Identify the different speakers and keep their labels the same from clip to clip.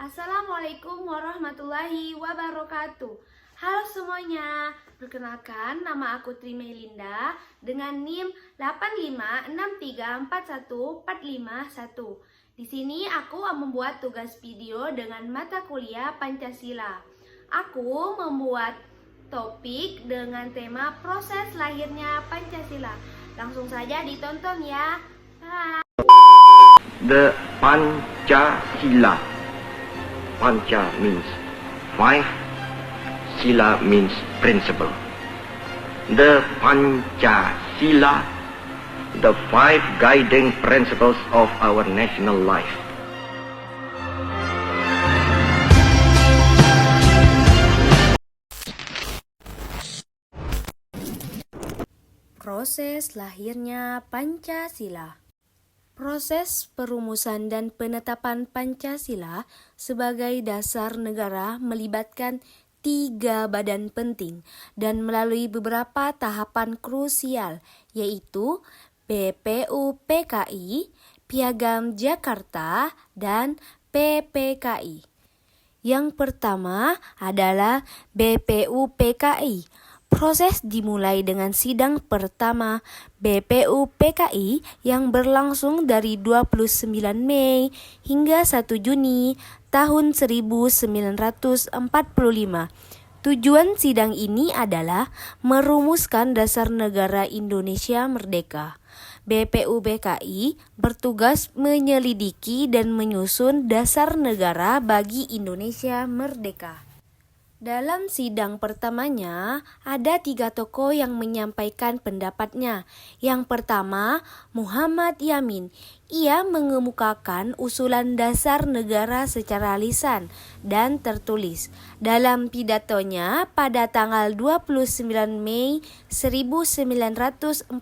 Speaker 1: Assalamualaikum warahmatullahi wabarakatuh. Halo semuanya, perkenalkan nama aku Trimelinda dengan NIM 856341451. Di sini aku membuat tugas video dengan mata kuliah Pancasila. Aku membuat topik dengan tema proses lahirnya Pancasila. Langsung saja ditonton ya. Bye.
Speaker 2: The Pancasila. Panca means five, Sila means principle. The Pancasila, the five guiding principles of our national life.
Speaker 1: Proses lahirnya Pancasila. Proses perumusan dan penetapan Pancasila sebagai dasar negara melibatkan 3 badan penting dan melalui beberapa tahapan krusial, yaitu BPUPKI, Piagam Jakarta, dan PPKI. Yang pertama adalah BPUPKI. Proses dimulai dengan sidang pertama BPUPKI yang berlangsung dari 29 Mei hingga 1 Juni tahun 1945. Tujuan sidang ini adalah merumuskan dasar negara Indonesia merdeka. BPUPKI bertugas menyelidiki dan menyusun dasar negara bagi Indonesia merdeka. Dalam sidang pertamanya, ada 3 tokoh yang menyampaikan pendapatnya. Yang pertama, Muhammad Yamin. Ia mengemukakan usulan dasar negara secara lisan dan tertulis. Dalam pidatonya pada tanggal 29 Mei 1945,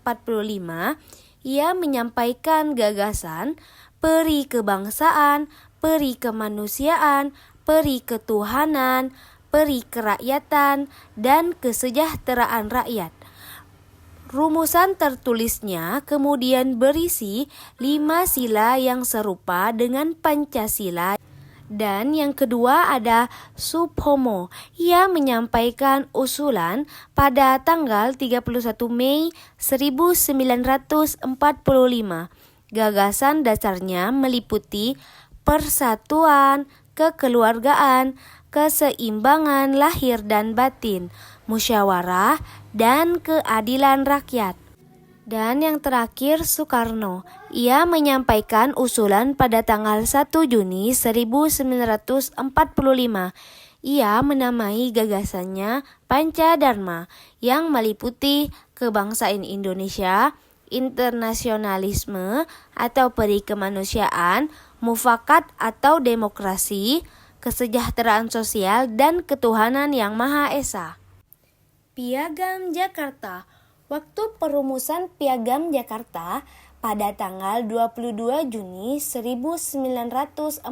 Speaker 1: ia menyampaikan gagasan peri kebangsaan, peri kemanusiaan, peri ketuhanan, peri kerakyatan, dan kesejahteraan rakyat. Rumusan tertulisnya kemudian berisi 5 sila yang serupa dengan Pancasila. Dan yang kedua ada Subhomo. Ia menyampaikan usulan pada tanggal 31 Mei 1945. Gagasan dasarnya meliputi persatuan, kekeluargaan, keseimbangan lahir dan batin, musyawarah, dan keadilan rakyat. Dan yang terakhir Soekarno. Ia menyampaikan usulan pada tanggal 1 Juni 1945. Ia menamai gagasannya Pancadharma yang meliputi kebangsaan Indonesia, internasionalisme atau peri kemanusiaan, mufakat atau demokrasi, kesejahteraan sosial, dan ketuhanan yang Maha Esa. Piagam Jakarta. Waktu perumusan Piagam Jakarta pada tanggal 22 Juni 1945,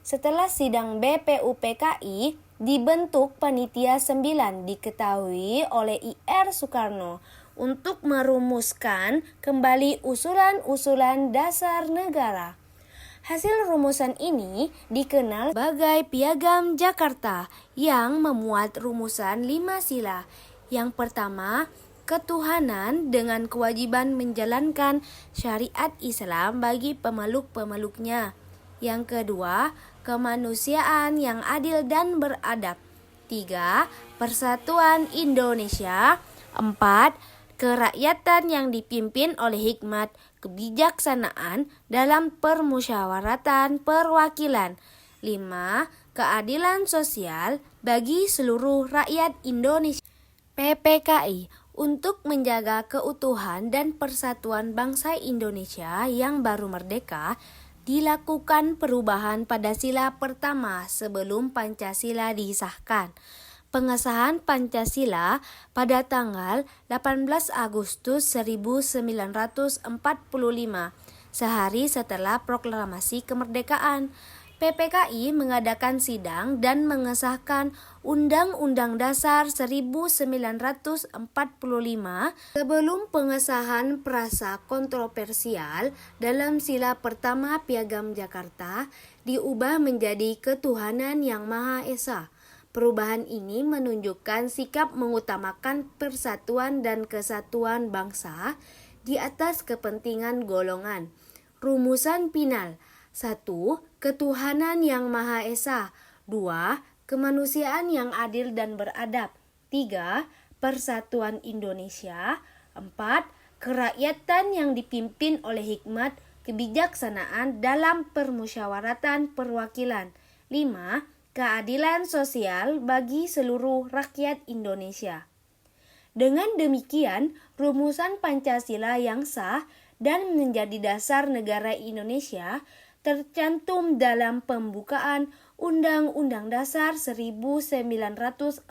Speaker 1: setelah sidang BPUPKI, dibentuk Panitia 9 diketahui oleh Ir Soekarno untuk merumuskan kembali usulan-usulan dasar negara. Hasil rumusan ini dikenal sebagai Piagam Jakarta yang memuat rumusan 5 sila. Yang pertama, ketuhanan dengan kewajiban menjalankan syariat Islam bagi pemeluk-pemeluknya. Yang kedua, kemanusiaan yang adil dan beradab. 3. Persatuan Indonesia. 4. Kerakyatan yang dipimpin oleh hikmat kebijaksanaan dalam permusyawaratan perwakilan. 5. Keadilan sosial bagi seluruh rakyat Indonesia. PPKI untuk menjaga keutuhan dan persatuan bangsa Indonesia yang baru merdeka, dilakukan perubahan pada sila pertama sebelum Pancasila disahkan. Pengesahan Pancasila pada tanggal 18 Agustus 1945, sehari setelah proklamasi kemerdekaan. PPKI mengadakan sidang dan mengesahkan Undang-Undang Dasar 1945 sebelum pengesahan frasa kontroversial dalam sila pertama Piagam Jakarta diubah menjadi Ketuhanan Yang Maha Esa. Perubahan ini menunjukkan sikap mengutamakan persatuan dan kesatuan bangsa di atas kepentingan golongan. Rumusan final: 1. Ketuhanan Yang Maha Esa. 2. Kemanusiaan yang adil dan beradab. 3. Persatuan Indonesia. 4. Kerakyatan yang dipimpin oleh hikmat kebijaksanaan dalam permusyawaratan perwakilan. 5. Keadilan sosial bagi seluruh rakyat Indonesia. Dengan demikian, rumusan Pancasila yang sah dan menjadi dasar negara Indonesia tercantum dalam pembukaan Undang-Undang Dasar 1945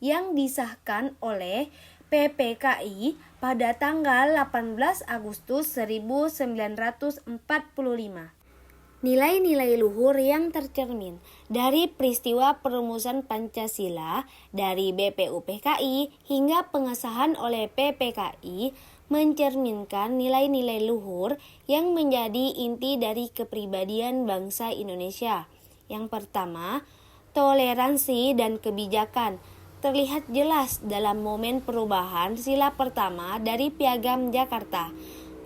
Speaker 1: yang disahkan oleh PPKI pada tanggal 18 Agustus 1945. Nilai-nilai luhur yang tercermin dari peristiwa perumusan Pancasila dari BPUPKI hingga pengesahan oleh PPKI mencerminkan nilai-nilai luhur yang menjadi inti dari kepribadian bangsa Indonesia. Yang pertama, toleransi dan kebijakan terlihat jelas dalam momen perubahan sila pertama dari Piagam Jakarta.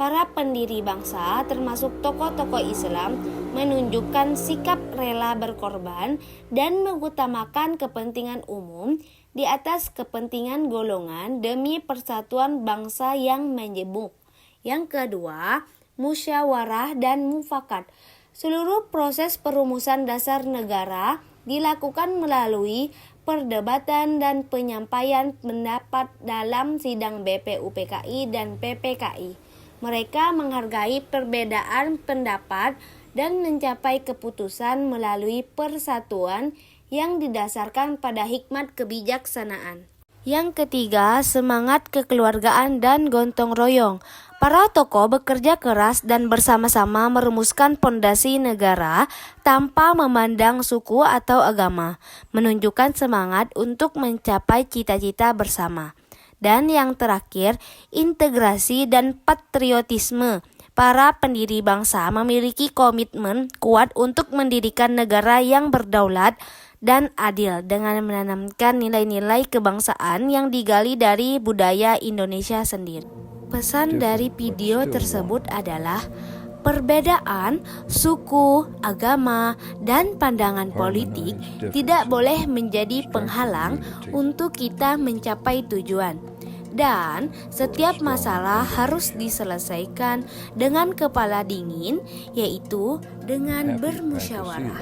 Speaker 1: Para pendiri bangsa, termasuk tokoh-tokoh Islam, menunjukkan sikap rela berkorban dan mengutamakan kepentingan umum di atas kepentingan golongan demi persatuan bangsa yang menjemuk. Yang kedua, musyawarah dan mufakat. Seluruh proses perumusan dasar negara dilakukan melalui perdebatan dan penyampaian pendapat dalam sidang BPUPKI dan PPKI. Mereka menghargai perbedaan pendapat dan mencapai keputusan melalui persatuan yang didasarkan pada hikmat kebijaksanaan. Yang ketiga, semangat kekeluargaan dan gotong royong. Para tokoh bekerja keras dan bersama-sama merumuskan pondasi negara tanpa memandang suku atau agama, menunjukkan semangat untuk mencapai cita-cita bersama. Dan yang terakhir, integrasi dan patriotisme. Para pendiri bangsa memiliki komitmen kuat untuk mendirikan negara yang berdaulat dan adil dengan menanamkan nilai-nilai kebangsaan yang digali dari budaya Indonesia sendiri. Pesan dari video tersebut adalah perbedaan suku, agama, dan pandangan politik tidak boleh menjadi penghalang untuk kita mencapai tujuan. Dan setiap masalah harus diselesaikan dengan kepala dingin, yaitu dengan bermusyawarah.